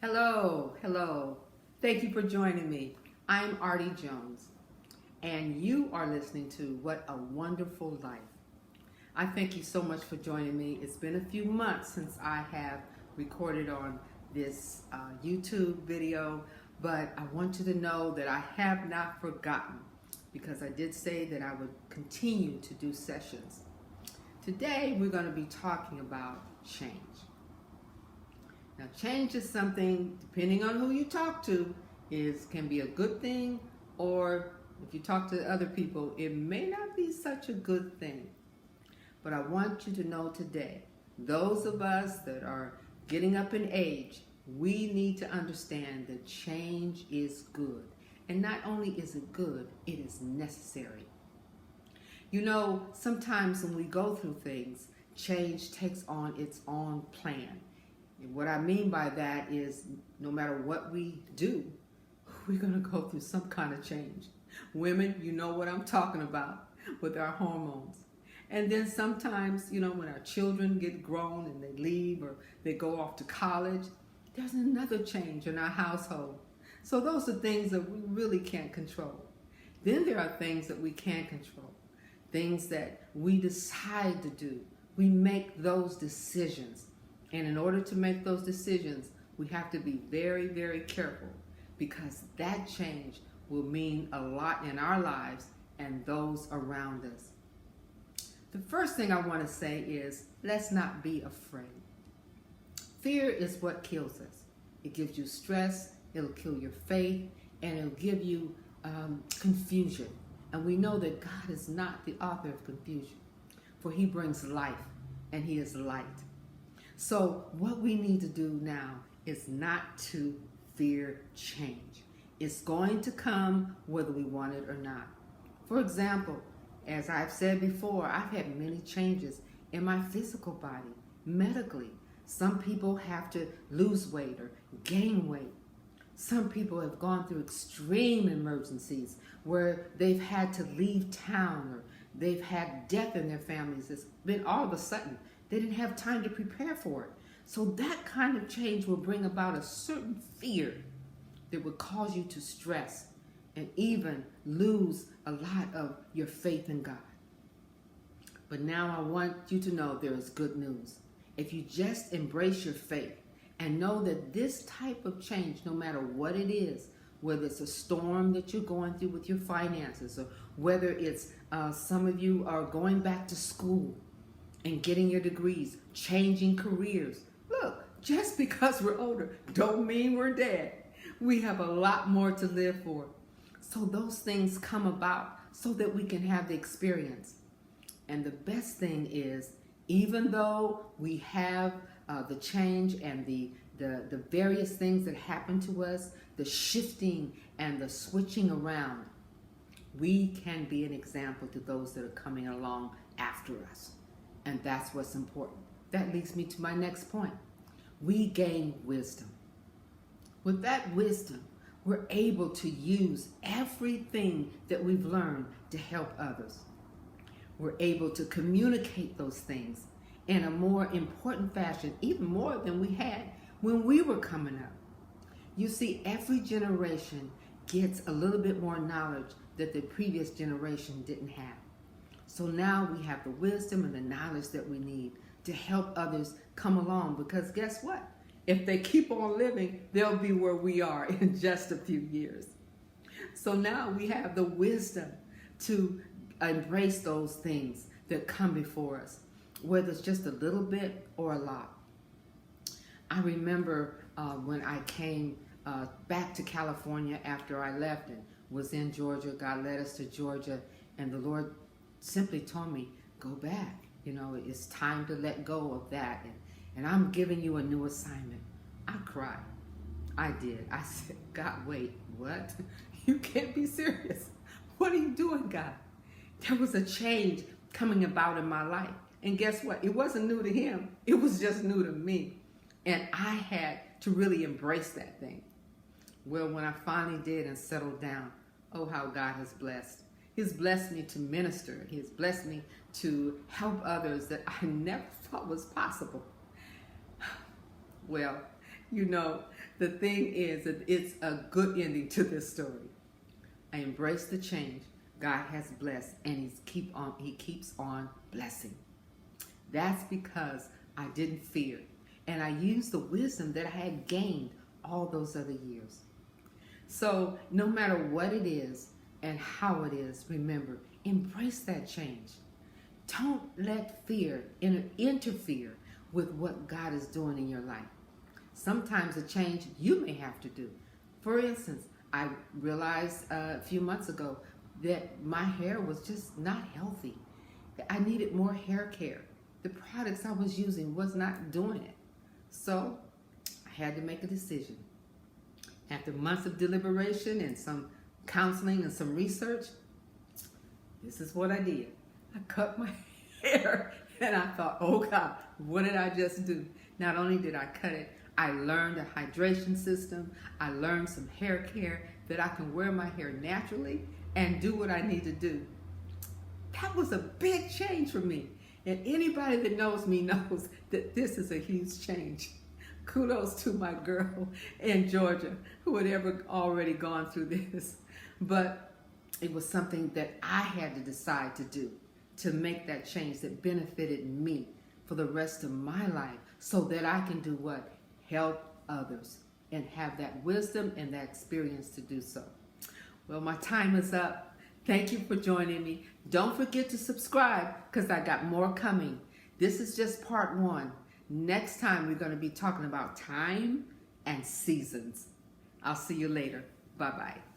Hello, hello. Thank you for joining me. I'm Artie Jones, and you are listening to What a Wonderful Life. I thank you so much for joining me. It's been a few months since I have recorded on this YouTube video, but I want you to know that I have not forgotten because I did say that I would continue to do sessions. Today, we're going to be talking about change. Now, change is something, depending on who you talk to, can be a good thing, or if you talk to other people, it may not be such a good thing. But I want you to know today, those of us that are getting up in age, we need to understand that change is good. And not only is it good, it is necessary. You know, sometimes when we go through things, change takes on its own plan. And what I mean by that is no matter what we do, we're going to go through some kind of change. Women, you know what I'm talking about with our hormones. And then sometimes, when our children get grown and they leave or they go off to college, there's another change in our household. So those are things that we really can't control. Then there are things that we can control, things that we decide to do. We make those decisions. And in order to make those decisions, we have to be very, very careful because that change will mean a lot in our lives and those around us. The first thing I want to say is let's not be afraid. Fear is what kills us. It gives you stress, it'll kill your faith, and it'll give you confusion. And we know that God is not the author of confusion, for He brings life and He is light. So what we need to do now is not to fear change. It's going to come whether we want it or not. For example, as I've said before, I've had many changes in my physical body, medically. Some people have to lose weight or gain weight. Some people have gone through extreme emergencies where they've had to leave town or they've had death in their families. It's been all of a sudden. They didn't have time to prepare for it. So that kind of change will bring about a certain fear that would cause you to stress and even lose a lot of your faith in God. But now I want you to know there is good news. If you just embrace your faith and know that this type of change, no matter what it is, whether it's a storm that you're going through with your finances or whether it's some of you are going back to school and getting your degrees, changing careers. Look, just because we're older don't mean we're dead. We have a lot more to live for. So those things come about so that we can have the experience. And the best thing is, even though we have the change and the various things that happen to us, the shifting and the switching around, we can be an example to those that are coming along after us. And that's what's important. That leads me to my next point. We gain wisdom. With that wisdom, we're able to use everything that we've learned to help others. We're able to communicate those things in a more important fashion, even more than we had when we were coming up. You see, every generation gets a little bit more knowledge that the previous generation didn't have. So now we have the wisdom and the knowledge that we need to help others come along, because guess what? If they keep on living, they'll be where we are in just a few years. So now we have the wisdom to embrace those things that come before us, whether it's just a little bit or a lot. I remember when I came back to California after I left and was in Georgia. God led us to Georgia, and the Lord simply told me, go back. It's time to let go of that. And I'm giving you a new assignment. I cried. I did. I said, God, wait, what? You can't be serious. What are you doing, God? There was a change coming about in my life. And guess what? It wasn't new to Him. It was just new to me. And I had to really embrace that thing. Well, when I finally did and settled down, oh, how God has blessed. He's blessed me to minister. He has blessed me to help others that I never thought was possible. Well, You know, the thing is that it's a good ending to this story. I embrace the change God has blessed, and He keeps on blessing. That's because I didn't fear, and I used the wisdom that I had gained all those other years. So no matter what it is and how it is, remember, embrace that change. Don't let fear interfere with what God is doing in your life. Sometimes a change you may have to do. For instance, I realized a few months ago that my hair was just not healthy. I needed more hair care. The products I was using was not doing it. So I had to make a decision. After months of deliberation and some counseling and some research, this is what I did. I cut my hair and I thought, oh God, what did I just do? Not only did I cut it, I learned a hydration system. I learned some hair care that I can wear my hair naturally and do what I need to do. That was a big change for me. And anybody that knows me knows that this is a huge change. Kudos to my girl in Georgia who had ever already gone through this. But it was something that I had to decide to do, to make that change that benefited me for the rest of my life so that I can do what? Help others and have that wisdom and that experience to do so. Well, my time is up. Thank you for joining me. Don't forget to subscribe because I got more coming. This is just part one. Next time, we're going to be talking about time and seasons. I'll see you later. Bye-bye.